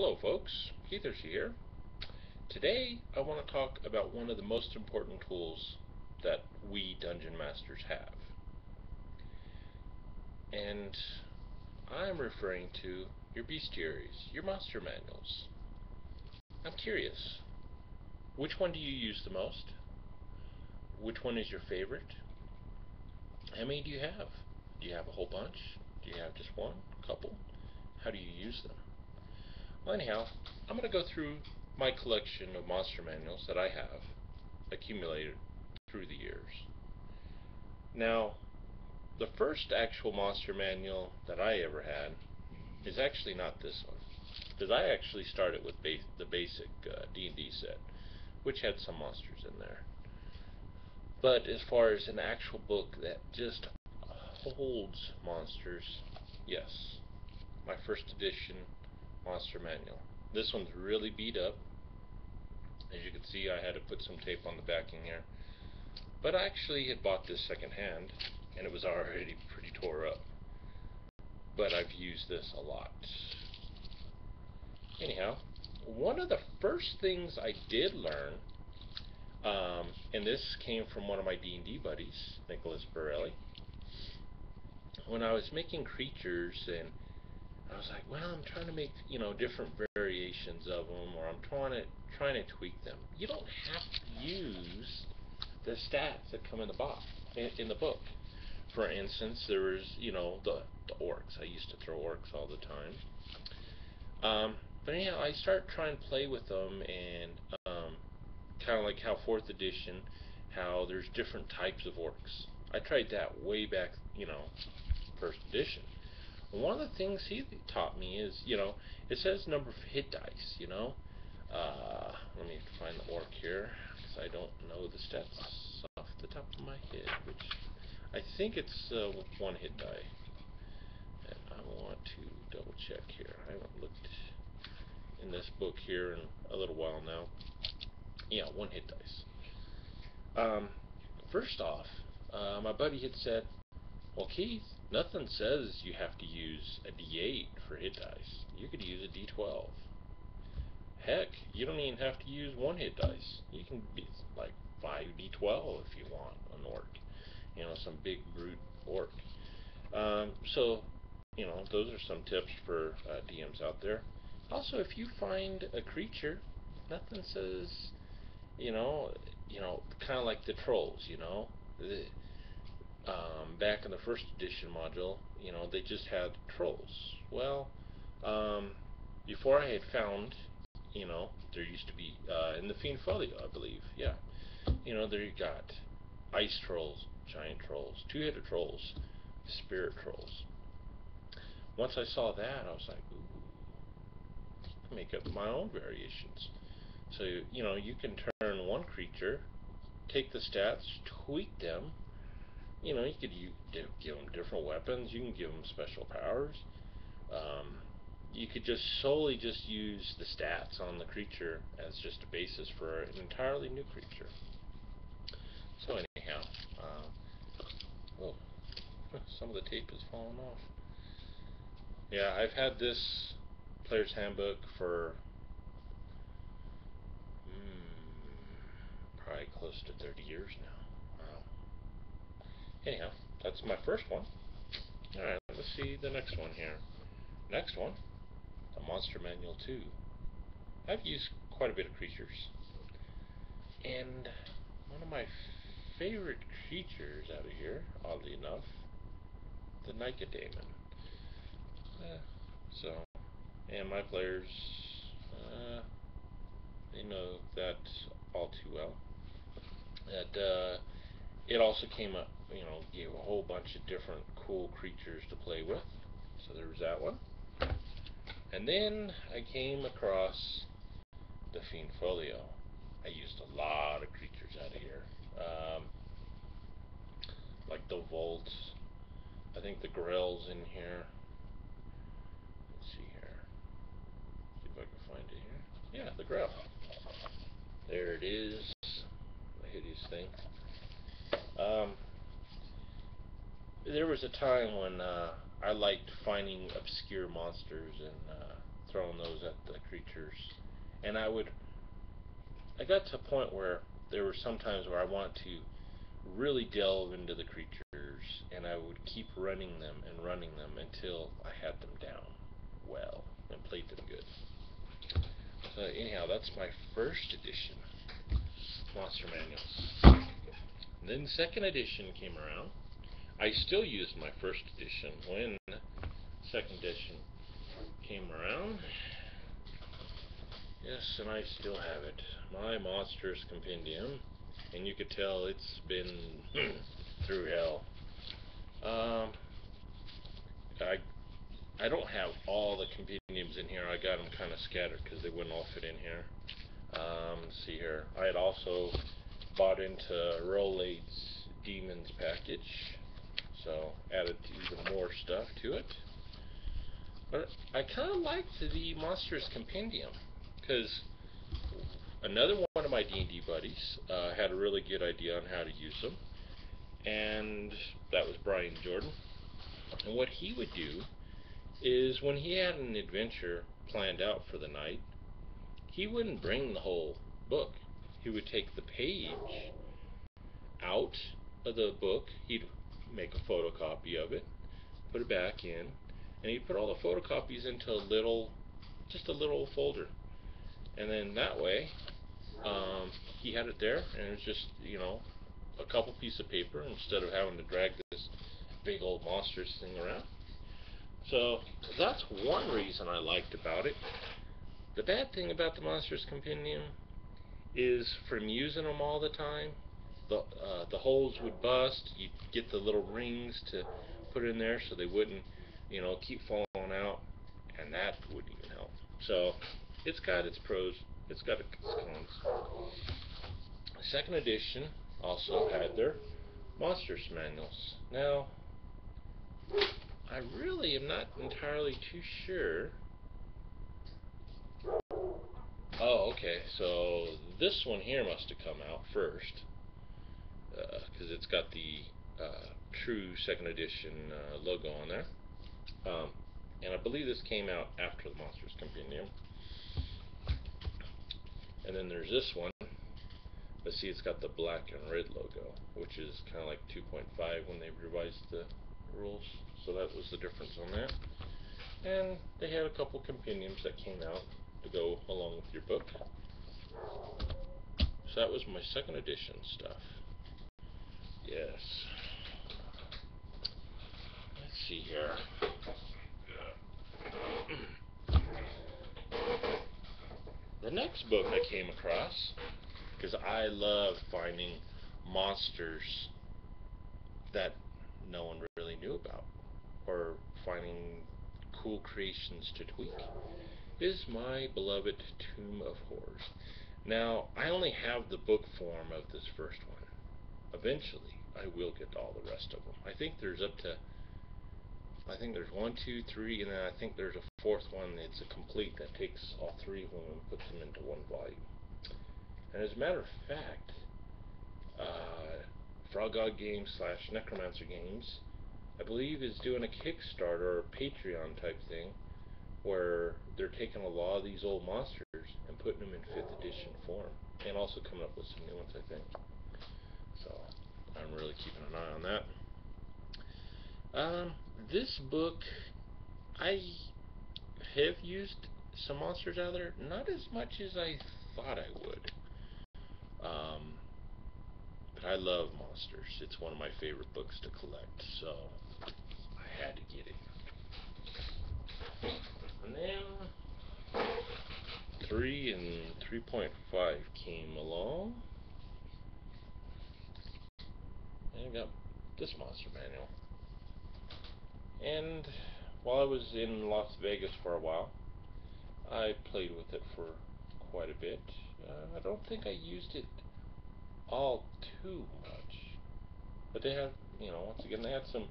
Hello folks, Keithers here. Today I want to talk about one of the most important tools that we Dungeon Masters have. And I'm referring to your bestiaries, your monster manuals. I'm curious, which one do you use the most? Which one is your favorite? How many do you have? Do you have a whole bunch? Do you have just one? A couple? How do you use them? Well, anyhow, I'm going to go through my collection of monster manuals that I have accumulated through the years. Now, the first actual monster manual that I ever had is actually not this one, because I actually started with the basic D&D set, which had some monsters in there. But as far as an actual book that just holds monsters, yes, my first edition monster manual. This one's really beat up. As you can see, I had to put some tape on the backing here. But I actually had bought this secondhand, and it was already pretty tore up. But I've used this a lot. Anyhow, one of the first things I did learn, and this came from one of my D&D buddies, Nicholas Borelli, when I was making creatures, and I was like, well, I'm trying to make, different variations of them, or I'm trying to tweak them. You don't have to use the stats that come in the book. For instance, there was, the orcs. I used to throw orcs all the time. But anyhow, I started trying to play with them, and kind of like how 4th edition, how there's different types of orcs. I tried that way back, 1st edition. One of the things he taught me is, it says number of hit dice, let me find the orc here, because I don't know the stats off the top of my head, which I think it's 1 hit die. And I want to double check here. I haven't looked in this book here in a little while now. Yeah, 1 hit dice. First off, my buddy had said, well, Keith, nothing says you have to use a D8 for hit dice. You could use a D12. Heck, you don't even have to use 1 hit dice. You can be like 5d12 if you want an orc. Some big brute orc. So, those are some tips for DMs out there. Also, if you find a creature, nothing says, kind of like the trolls, back in the 1st edition module, they just had trolls. Well, before I had found, there used to be, in the Fiend Folio, I believe, yeah, there you got ice trolls, giant trolls, 2-headed trolls, spirit trolls. Once I saw that, I was like, ooh, I can make up my own variations. So, you can turn one creature, take the stats, tweak them. You could give them different weapons. You can give them special powers. You could just solely use the stats on the creature as just a basis for an entirely new creature. So anyhow, oh, some of the tape is falling off. Yeah, I've had this player's handbook for probably close to 30 years now. Wow. Anyhow, that's my first one. Alright, let's see the next one here. Next one, the Monster Manual 2. I've used quite a bit of creatures. And one of my favorite creatures out of here, oddly enough, the Nycadaemon. So, and my players, they know that all too well. That it also came up, gave a whole bunch of different cool creatures to play with. So there was that one. And then I came across the Fiend Folio. I used a lot of creatures out of here. Like the Volt. I think the Grell's in here. Let's see here. See if I can find it here. Yeah, the Grell. There it is. The hideous thing. There was a time when I liked finding obscure monsters and throwing those at the creatures. And I got to a point where there were some times where I wanted to really delve into the creatures, and I would keep running them until I had them down well and played them good. So anyhow, that's my first edition monster manual. And then second edition came around. I still used my first edition when second edition came around. Yes, and I still have it. My Monsters Compendium. And you could tell it's been through hell. I don't have all the compendiums in here. I got them kind of scattered because they wouldn't all fit in here. Let's see here. I had also bought into Rollade's Demons package, so added even more stuff to it. But I kind of liked the Monsters Compendium because another one of my D&D buddies had a really good idea on how to use them, and that was Brian Jordan. And what he would do is when he had an adventure planned out for the night, he wouldn't bring the whole book. He would take the page out of the book, he'd make a photocopy of it, put it back in, and he'd put all the photocopies into just a little folder. And then that way, he had it there, and it was just, a couple pieces of paper instead of having to drag this big old monsters thing around. So that's one reason I liked about it. The bad thing about the Monsters Compendium is from using them all the time, the holes would bust. You'd get the little rings to put in there so they wouldn't, keep falling out, and that wouldn't even help. So it's got its pros, it's got its cons. The second edition also had their Monsters manuals. Now, I really am not entirely too sure. Oh, okay, so this one here must have come out first, because it's got the true second edition logo on there. And I believe this came out after the Monsters Compendium. And then there's this one. Let's see, it's got the black and red logo, which is kind of like 2.5 when they revised the rules. So that was the difference on that. And they had a couple compendiums that came out to go along with your book. So that was my second edition stuff. Yes. Let's see here. The next book I came across, because I love finding monsters that no one really knew about, or finding cool creations to tweak, is my beloved Tomb of Horrors. Now, I only have the book form of this first one. Eventually, I will get all the rest of them. I think there's 1, 2, 3, and then I think there's a fourth one. It's a complete that takes all three of them and puts them into one volume. And as a matter of fact, Frog God Games / Necromancer Games, I believe, is doing a Kickstarter or a Patreon type thing where they're taking a lot of these old monsters and putting them in 5th edition form, and also coming up with some new ones, I think. So I'm really keeping an eye on that. This book, I have used some monsters out there, not as much as I thought I would. But I love monsters. It's one of my favorite books to collect, so I had to get it. And then 3 and 3.5 came along, and I got this monster manual. And while I was in Las Vegas for a while, I played with it for quite a bit. I don't think I used it all too much, but they had, once again, they had some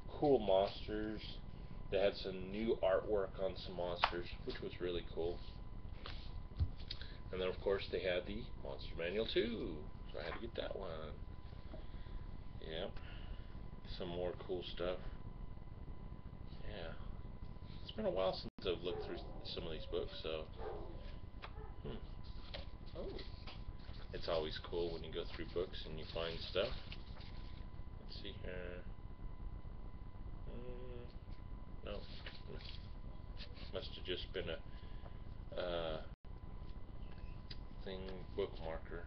cool monsters. They had some new artwork on some monsters, which was really cool. And then, of course, they had the Monster Manual 2, so I had to get that one. Yep. Some more cool stuff. Yeah. It's been a while since I've looked through some of these books. So, oh, it's always cool when you go through books and you find stuff. Let's see here. No, must have just been a thing bookmarker.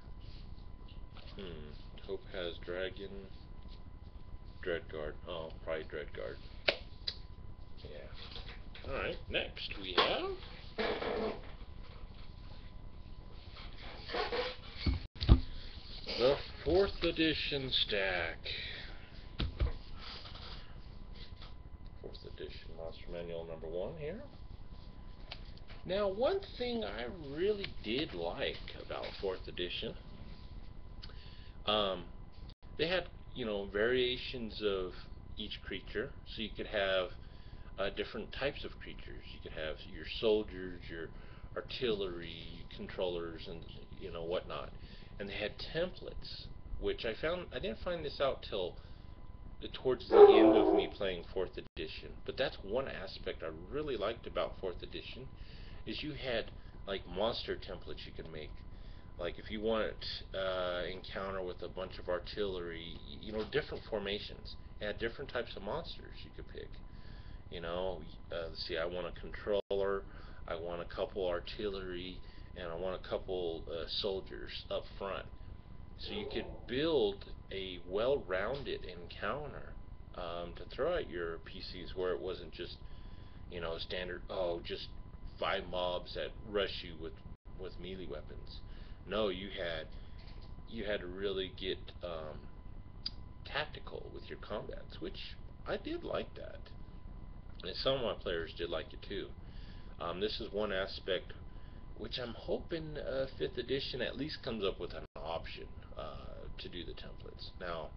Hope has dragon. Dreadguard. Oh, probably Dreadguard. Yeah. Alright, next we have the 4th edition stack. 4th edition Monster Manual number 1 here. Now, one thing I really did like about 4th edition, they had, variations of each creature, so you could have different types of creatures. You could have your soldiers, your artillery, controllers, and whatnot. And they had templates, which I didn't find this out till towards the end of me playing 4th edition. But that's one aspect I really liked about 4th edition, is you had like monster templates you could make. Like if you want encounter with a bunch of artillery, different formations. It had different types of monsters you could pick. Let's see, I want a controller, I want a couple artillery, and I want a couple soldiers up front. So you could build a well-rounded encounter to throw at your PCs, where it wasn't just, standard, just 5 mobs that rush you with melee weapons. No, you had to really get tactical with your combats, which I did like that. And some of my players did like it too. This is one aspect which I'm hoping 5th edition at least comes up with an option to do the templates. Now,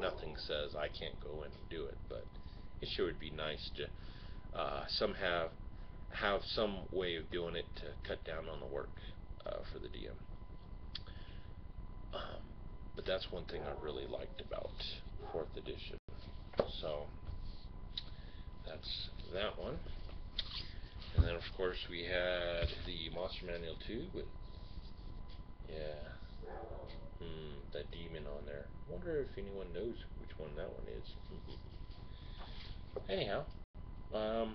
nothing says I can't go in and do it, but it sure would be nice to somehow have some way of doing it to cut down on the work for the DM. But that's one thing I really liked about 4th edition. So that's that one. And then of course we had the Monster Manual 2 with, that demon on there. I wonder if anyone knows which one that one is. Anyhow, not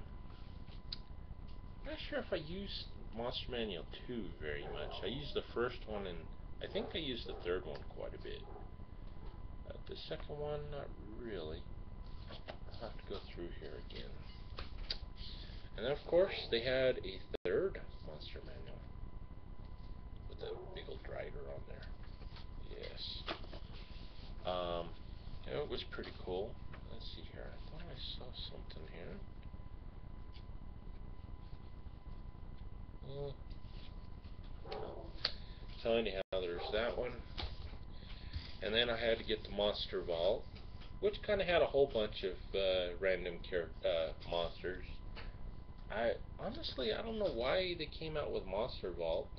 sure if I used Monster Manual 2 very much. I used the first one, and I think I used the third one quite a bit. The second one, not really. I'll have to go through here again. And then, of course, they had a third Monster Manual with a big old drider on there. Yes. It was pretty cool. Let's see here. I thought I saw something here. So anyhow, there's that one. And then I had to get the Monster Vault, which kind of had a whole bunch of random monsters. I don't know why they came out with Monster Vault.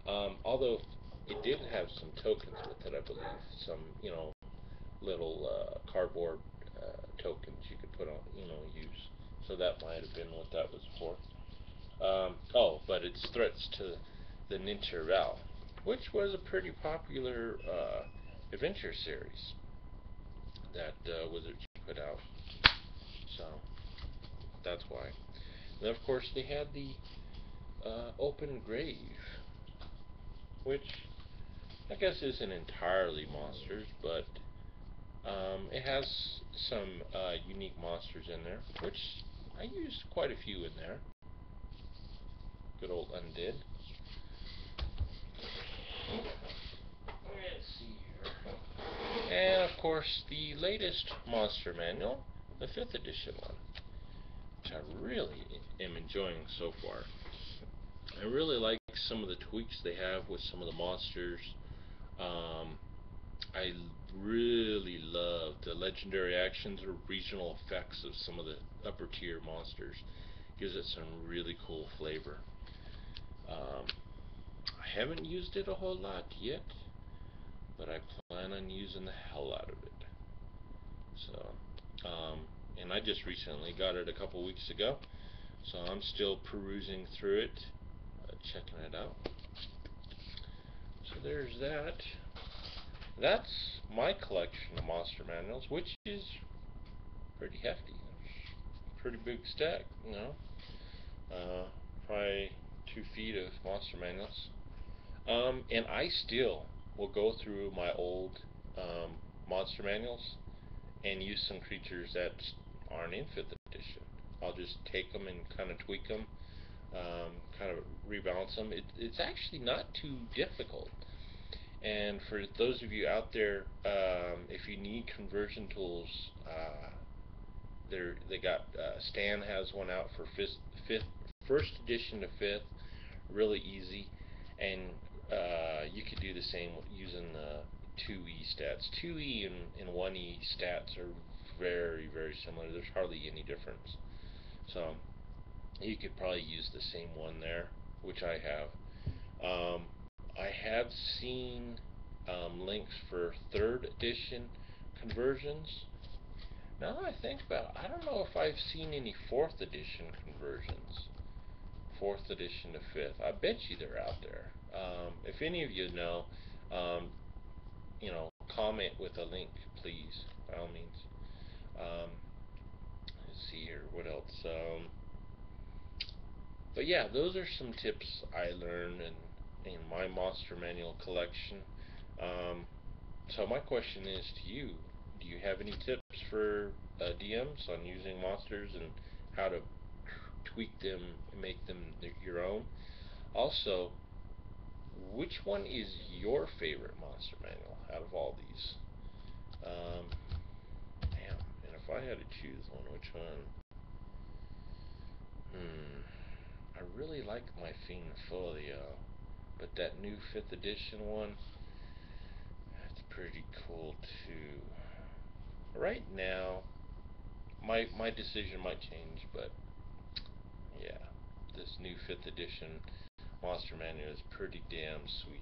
Although it did have some tokens with it, I believe. Some, little cardboard tokens you could put on, use. So that might have been what that was for. But it's threats to the Ninja Val, which was a pretty popular adventure series that Wizards put out. So that's why. And of course they had the Open Grave, which I guess isn't entirely monsters, but it has some unique monsters in there, which I used quite a few in there. Good old undead. Let's see here. And of course, the latest Monster Manual, the 5th edition one, which I really am enjoying so far. I really like some of the tweaks they have with some of the monsters. I really love the legendary actions or regional effects of some of the upper tier monsters. Gives it some really cool flavor. I haven't used it a whole lot yet, but I plan on using the hell out of it. So, and I just recently got it a couple weeks ago. So I'm still perusing through it, checking it out. So there's that. That's my collection of monster manuals, which is pretty hefty. Pretty big stack, you know. Probably 2 feet of monster manuals. And I still will go through my old monster manuals and use some creatures that aren't in 5th edition. I'll just take them and kind of tweak them, kind of rebalance them. It's actually not too difficult. And for those of you out there, if you need conversion tools, they got Stan has one out for fifth, 1st edition to 5th, really easy, and you could do the same using the 2E stats. 2E and 1E stats are very, very similar. There's hardly any difference. So you could probably use the same one there, which I have. I have seen links for 3rd edition conversions. Now that I think about it, I don't know if I've seen any 4th edition conversions. 4th edition to 5th. I bet you they're out there. If any of you know, um, comment with a link, please, by all means. Let's see here, what else? But yeah, those are some tips I learned in my monster manual collection. So my question is to you: do you have any tips for DMs on using monsters and how to tweak them and make them your own? Also, which one is your favorite monster manual out of all these? Damn, and if I had to choose one, which one? I really like my Fiend Folio, but that new 5th edition one, that's pretty cool too. Right now, my decision might change, but yeah, this new 5th edition Monster Manual is pretty damn sweet.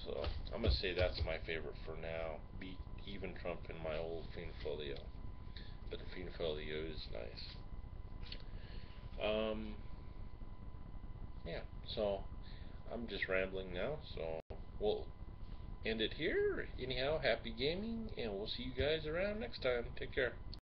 So I'm gonna say that's my favorite for now. Beat even trumping my old Fiend Folio, but the Fiend Folio is nice. Yeah. So I'm just rambling now. So we'll end it here. Anyhow, happy gaming, and we'll see you guys around next time. Take care.